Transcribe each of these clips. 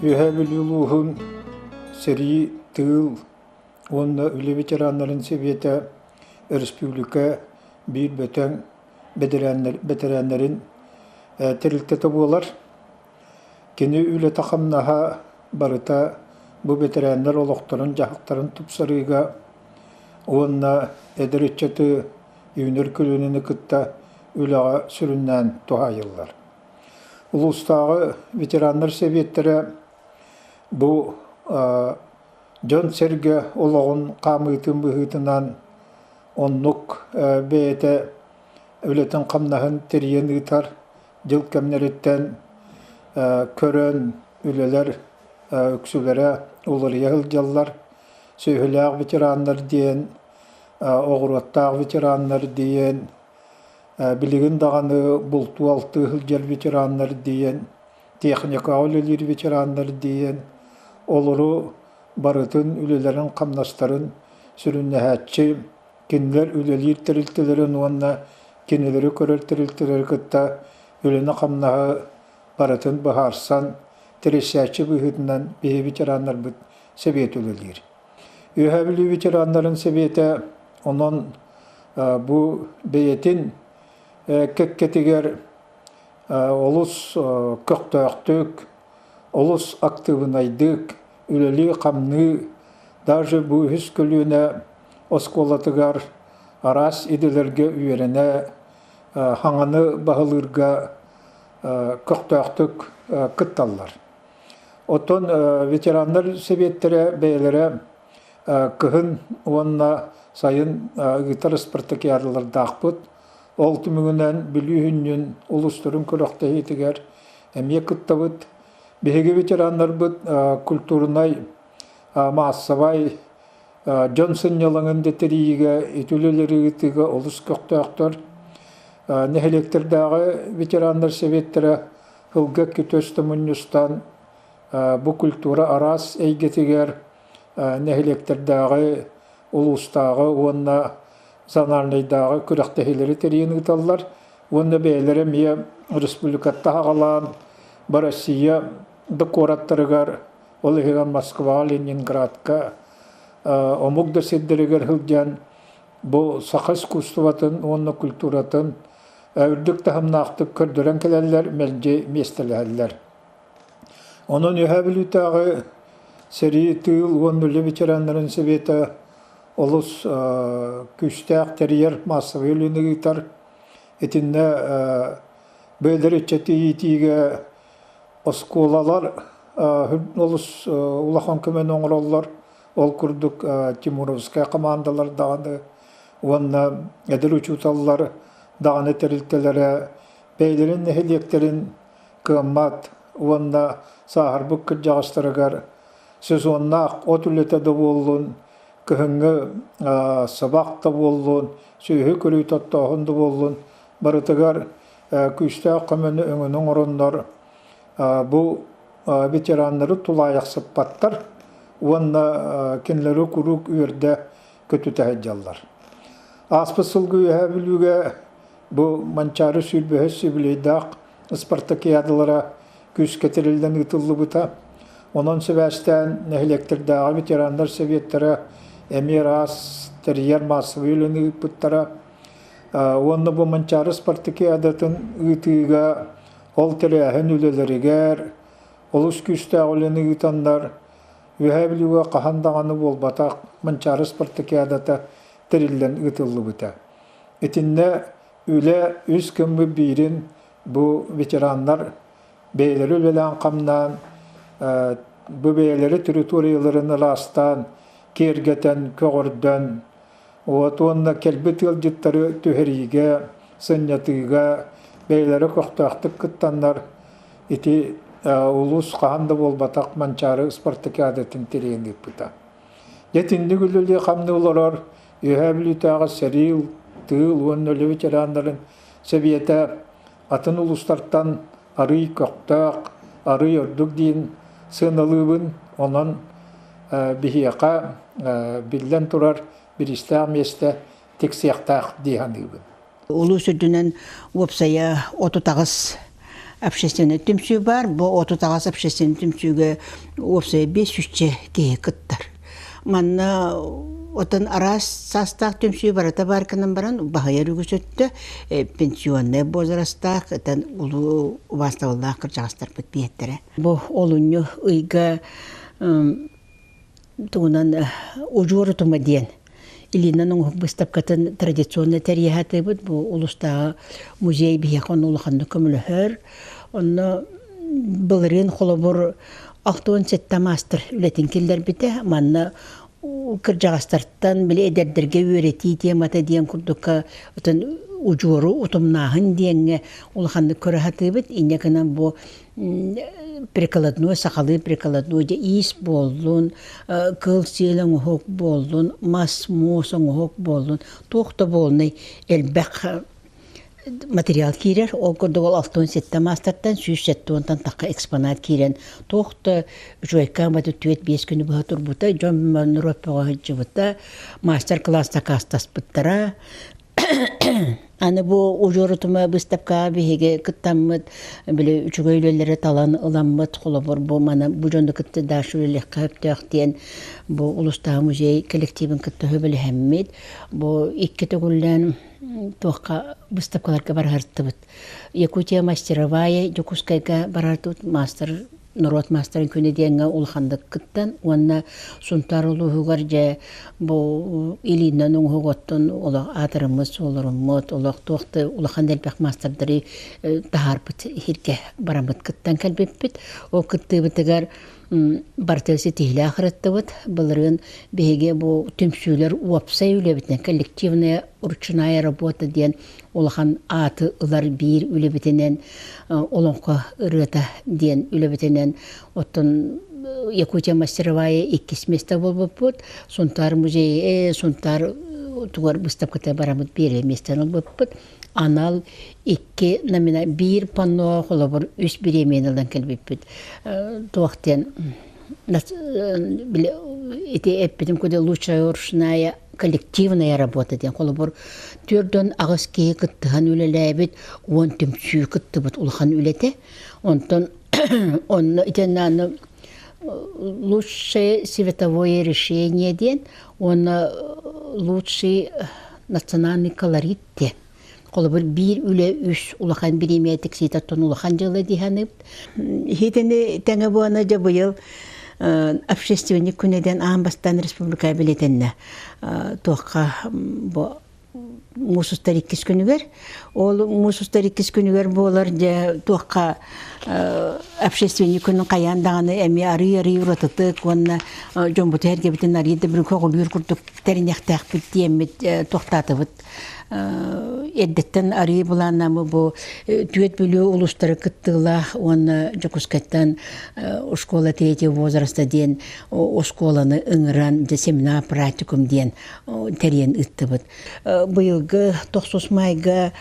Ühəbiluluğun seri tığıl onunla öyle veteranların seviyete Respublika bir böten veteranların terilkte tabular. Kini öyle takımnaha barıta bu veteranlar olukların, cahıkların tupsarıga onunla ederetçatı yünür külününü kıtta öyle süründen tuha yıllar. Ulustağı veteranlar seviyetlere bu John Serge olağın qamıtın bıhıtından onluk beyete öyletin qamnahın teriyen ıtar jıl kemneretten körön üleler öksülere olur yahıljallar söhülağ veteranlar diyen oğruattağ veteranlar diyen biligin dağını bultu altı hılcal veteranlar diyen teknika ölelir veteranlar diyen oluru barıtın ülelerin kamnasların sürünnehatçı kinler ülelir teriltilerin onunla kinleri körür teriltileri kıtta ülene kamnaha barıtın baharsan terisatçı bıhıdından bihi veteranlar bıt sebiyet ülelir. Ühəbili veteranların sebiyete onun bu beyetin kekketiger olus köktöktük olus aktivnaydık üleli kamны даже bu hüskülüne oskolatıgar aras idilerge üyerine hanganı bahılırga köktöktük kıttallar. Oton veteranlar sebiyettere beylere kıhın onunla sayın gitar spartakiyarlar dağpıt ol tümüngünden bilühünün ulusturun kölökte hitiger emye kıttabıt Behege veteranlar bu kulturunay maassabay Johnson yalangın deteriyiga etüleleri itiga olus köktöktör nehelekterdağı veteranlar sevettere hılga kütöstömünnüstan bu kultura aras eygetiger nehelekterdağı ulustağı onna zanarnaydağı kürektehileri teriyin ıtallar onna beylere miye Respublikatta hağalan Россия докораттарыгар ол еган Москва, Ленинградка омугда седдерегер хылжан бу саха искусствотын, онна культуратын әүрдік тахымнақтып көрдөрен келелер, мелже местелелер. Onun ühəbilütağı seri tığıl onнулі veteranların sebeti olus küstəq teriyer masığı ölünü gitar etinde böyleri çeti yitiğe oskolalar olus ulahan kömen oңrollar ol kurduk Timurovskaya komandalar dağını onna edil uçutallar dağını teriltelere beylerin neheliyeklerin kımmat onna saharbuk kırcağıstırıgar söz onna otülete de olun kıhıngı sabak da olun söhü körü tattağın da olun barıtıgar küçte kömeni öngünün orunlar bu veteranları tulayak sıppattar onna kenleri kuruk üyerde kötü tehecallar. Aspısılgı ühəbilüge bu mançarı sülbühesi bileydak Spartakiyadılara küs getirilden ıtıllı bıta. Onun sebestten nehlektirdağı veteranlar seviyetleri emir as teriyer masıvı ülünü bıttara onna bu mançarı Spartakiyadатын ıtığıga ol tereyhen üleleriger olus küste oleni ıtanlar ühəbilüge qahandağını bol batak mançarı Spartakiyadata terilden ıtıllı bıta. Etinde üle üz kımbı birin bu veteranlar beyleri ülelen kamdan bu beyleri teritoriyalarını lastan kergeten köğürdön onna kelbet yılcıtları tüherige sınyatıga beyleri köktağıtık kıttanlar iti ulus qahanda bol batak mançarı Spartakiyadатын tereyini pıta. Yetindi gülülü qamni olarar ühəbilütağı seril tığıl onнулі veteranların sebiyete atın ulustartan arı köktağ arı yorduk deyin sığınalığın onun bihiyaka bilden turar bir İslam este teksiyaqtaq diyanıbın. Ulu sürdünen vopsaya otu tağız общественный түмсүү бар. Бу отутагас общественный түмсүүгө опсой 500 кээ кыттар. Манна отон арас састак түмсүү барата баркынан баран бахаяр үгүсөттө пенсионный возрастак тан улуу басталлах кыржагастар бит биеттере. Бу олунню ыйга тугунан ужуру тумадиен. Илиннан выставкатын традиционный тарихаты бит бу улустагы музей бияхон улаханды көмөлөһөр. Онно былырын холобур 67 мастер үлетин килдер бите манна кыржагастарттан биле эдердерге үйрөти темата диен курдукка отон ужуру утумнаһын диенге улаханды көрөһаты бит инекенен бу прикладной сахалы прикладной де ис болдун кыл сиелен хок болдун мас мосон хок болдун тохто болны элбек материал кирер ол көрдөгөл 67 мастерден сүйсеттонтан такка экспонат кирен тохто жойка маты түет 5 күнү бага турбута жон манропого жыбыта мастер класста кастас буттара аны бу ужорутума выставка биге кыттаммыт биле үчүгөйлөлөрө талан ыламмыт холобор бу мана бу жонду кытты дашулелек каптыктен бу улустагы музей коллективин кытты хөбөлө хэммит бу икки төгүллен тоққа выставкаларга барартыбыт. Якутия мастеровая Якутскайга барартыбыт мастер Норот мастерин күнү деңге улханды кыттан онна сунтар улугар же бу илиннен уготтон ола атырымыз олоруммот олох тоқты улхандел бак мастердары тахарпыт хирке барамыт кыттан келбеппит о кыттыбытыгар бартелси тихле ахыраттыбыт былырын беге бу түмсүүлөр уапсай үлебитне коллективная ручная работа ден улахан аты ылар бир үлебитенен олонко ырыта ден үлебитенен оттон Якутия мастеровая иккис места болбоппут сунтар музей сунтар тугар выставката барамыт бере местен болбоппут анал икки намина бир панно холобор үс биременелден келбеппит тоқтен биле эти эппитим куде лучшая ручная коллективная работа ден холобор түрдөн агыски кыттыган үлелебит он түмсүү кыттыбыт улхан үлете онтон он итеннаны лучшее световое решение ден он лучший национальный колорит ден Колобор бир үле үс улахан биреметик ситаттон улахан жылы диханып. Хитени тәңе буана жа быйыл общественник күнеден Амбастан республика билетенне тоққа мусустар 2 күнүгер. Ол мусустар 2 күнүгер болар же тоққа общественник күнүн каяндаганы эми ары уратык онна жомбут эрге битен арыйда бир когулур курдук теринектак бит диемет тоқтатыбыт. Эддеттен арый буланамы бу түет бөлүү улустары кыттыла оны Жокускаттан школа 3 возраста ден школаны ыңыран же семинар практикум ден терен ыттыбыт. Быйылгы 9 майга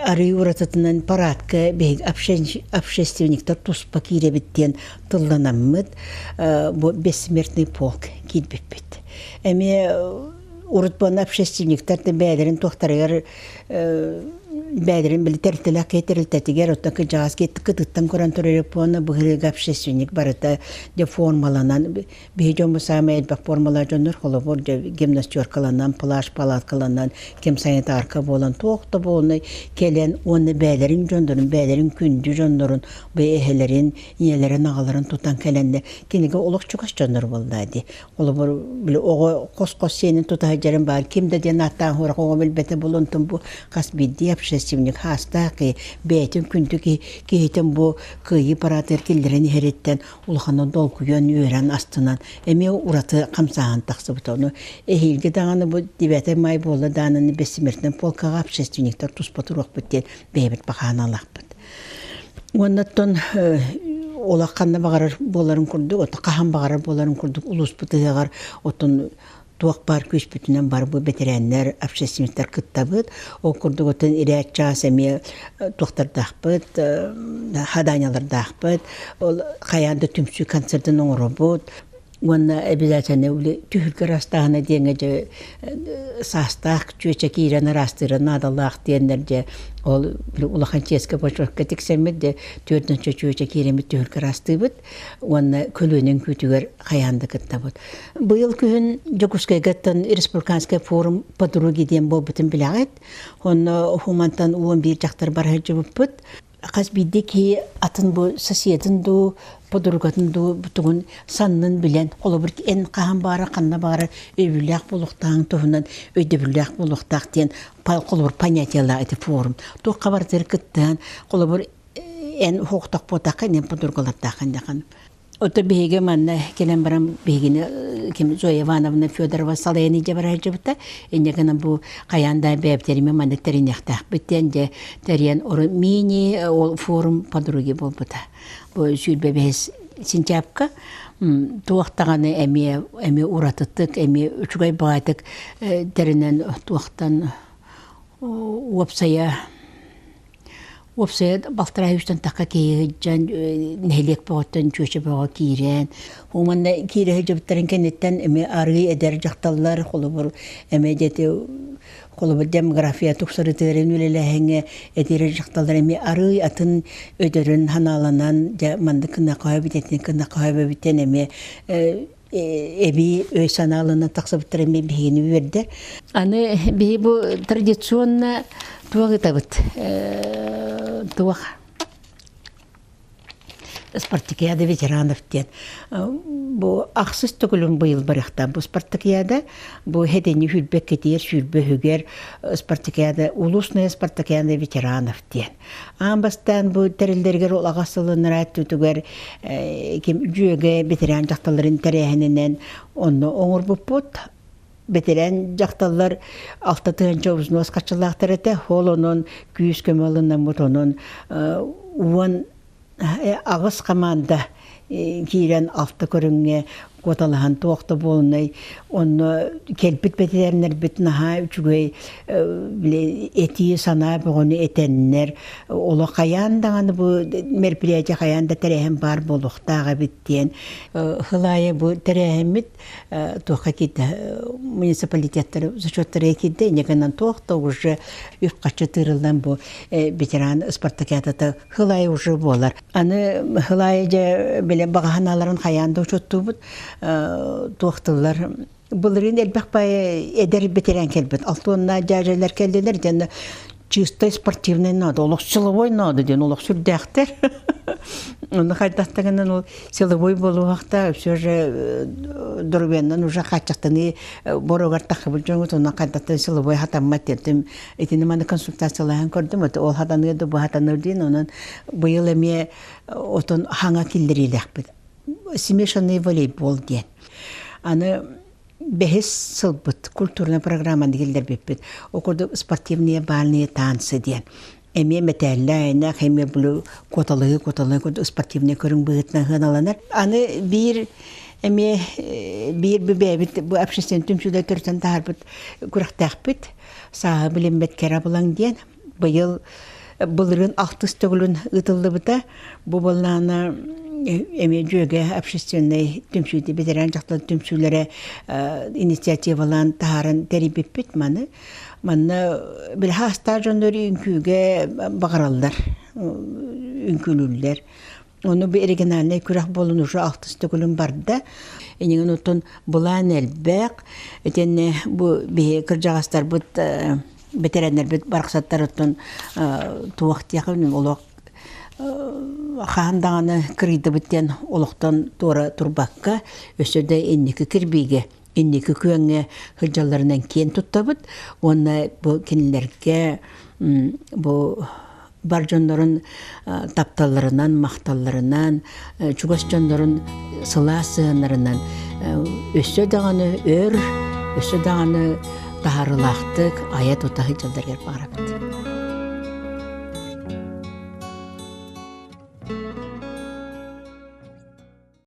арый уратытынан парадка бег общественниктер туспа киребиттен тылланаммыт бу бессмертный полк китбеппит. Эми урутбан общественниктер бәдерин тохтарыгар бәдерин билетертелак кетерилтетигер оттакы жаас кеттик кытыттан көрөн төрөрөпона быгырыга общественник барыта де формаланан бежом самайт бак формалар жонор холобор де гимнастеркаланан плаж палаткаланан кем санитарка болан тохто болны келен оны бәдерин жондорун бәдерин күндү жондорун бехелерин иелерин агаларын тутан келенде кенеге олок чугаш жонор болду холобор биле ого кос сенин тута жарым бар кимде де наттан хорго билбете болонтун бу кас бидди общественник хастаки бетин күндүки кейтен бу кыйы паратер килдерин хереттен улханын долкуян үйрен астынан эме ураты камсаан таксыбытону эхилге даганы бу дибете май болду данын бессмертный полкага общественниктер туспатурок биттен бебет баханалакпыт. Оннаттон олакканна багарар боларын курдук, ота кахан багарар боларын курдук, улус бутыгар отон туак бар күш бүтүнөн бар бу ветерандар общественниктер кыттабыт о курдуготун иряча семи туактардакпыт хаданялардакпыт ол каянды түмсүү концертин оңоробут Уонна обязательно ули түһүлгө растаана диэҥэ же саастаах чүөчэ киирэн растыра надалаах диэннер же ол улахан ческе бочокка тиксемит же төртүнчө чүөчэ кииремит түһүлгө растыыбыт уонна көлүөнүн күтүгөр хаянды кыттабыт. Быйыл күн Жокускайгаттан республиканский форум подруги диэн болбутун билягыт. Онно хумантан 11 жактар бар жыбыппыт. Қаз бидде ки атын бу соседин ду подругатын ду бутугун саннын билен олы бір эн қахан бары қанна бары өйбүләк болуқтағын туһунан өйдөбүләк болуқтақ ден қолы бір понятиялар эти форум. Тух қабартыр кыттан қолы бір эн хоқтақ потаққа нен подругалардақын дақын. Ота беге манна келен барам бегини ким Зоя Ивановна Федорова салаяни жабара жабыта энегана бу каянда бептериме манна теринехтах биттенде терен оры мини ол форум подруги болбута. Бу сүлбебес сентябрька туактаганы эми уратыттык эми үчгай баатык теринен туактан Опсая балтырайыштан таққа кейгіджан нәйлек бағыттан чөші баға кейрен. Уманна кейрегі жабыттарын кенеттен әме арғы әдер жақталылар, қолы бір әме деті қолы бір демография тұқсары тәрін өлелі әдері жақталылар әме арғы атын өдерін ханаланан манды кына қауа бітетіне кына қауа бітен әме эби өй саналына тақсабыттар әме бейгені берді. Аны бей бұл традиционна туағытабыт. Туах спартакиада ветеранов тен. Бу ахсыз түгілін бұйыл барықта. Бу спартакиада, бу хедені хүлбек кетер, сүрбе хүгер спартакиада, улусная спартакиада ветеранов тен. Амбастан бу тәрілдергер ол ағасылыныр әтті түгер жүйеге ветеран жақталарын тәрәхінінен оны оңыр бұппыт. Бетерен жақталар алтатыған жауызын осқатшылақтар әті, ол оның күйіс көмелінен мұт оның уын ағыз қаманда кейрен алты көріңе Коталахан туақта болынай, оны келпіт бетерінер бітінаға үчігей әтейі сана бұғыны әтенінер. Олы қаяндағаны бұл мерпілияжы қаянда тәрәхім бар болуқтаға біттен. Хылайы бұл тәрәхіміт туаққа кетті муниципалитеттері зачеттері кетті. Негінен туақта уже үпқачы тырылдан бұл ветеран спартакиадаты хылайы уже болар. Аны хылайы же бағаналарын қаянда ұшытты бұд. Туақтылар. Бұлырын әлбәқ бай әдер бетерен келбет. Алтуынна жажайлар келділер. Дені чистой спортивный надо. Олық силовой надо. Дені олық сүрдәқтер. Оны қайдақтағынан ол силовой болу вақта все же дұрбеннен уже қатшақтыны борығар тақыбыл жоңыз. Оны қайдақтан силовой хатамат дедім. Етені маны консультациялағын көрдім. Ол хатаны еді, бұл хатаны дейін. Оның бұйыл әме отын хаңа келдірелік беді. Смешанный волейбол ден. Аны бәхес сылбыт, культурная программаны келдер беппет. Окурды спортивные бальные танцы ден. Әме мәтәлі айнақ, әме бұлы коталығы, спортивные көрің бұғытна ғаналанар. Аны бір бәбіт, бұл обществен түмшудай түртін тағар бұд күріқтәқ бұд. Сағы білім бәткәрі бұлаң ден. Бұйыл бұлырын ақтыс түгілін ұтылды бұда. Бұл болғаны эми жөге общественный түмсүді бетерен жақталы түмсүлері инициативалан тағарын теребеппет маны. Маны бір хаста жонлары үнкүйге бағаралдар, үнкүлілер. Оны бір оригинальный күрек болын уже алтыс түгілін барды. Енеген отын бұлан әлбәк. Өтені бұл кіржағастар бұд бетеренлер бұд барқсаттар отын туақты яқын олық Хандағаны кірейді біттен олықтан тура турбаққа өсірді еннекі кірбейге, еннекі күйіңе хүджаларынан кен тұтта бұд. Оны бұл кенілерге бар жонларын тапталарынан, мақталарынан, чугас жонларын сыла сығынарынан өсірдіғаны өр, өсірдіғаны тағарылақтық аят отағы жалдар кер бағара бітті.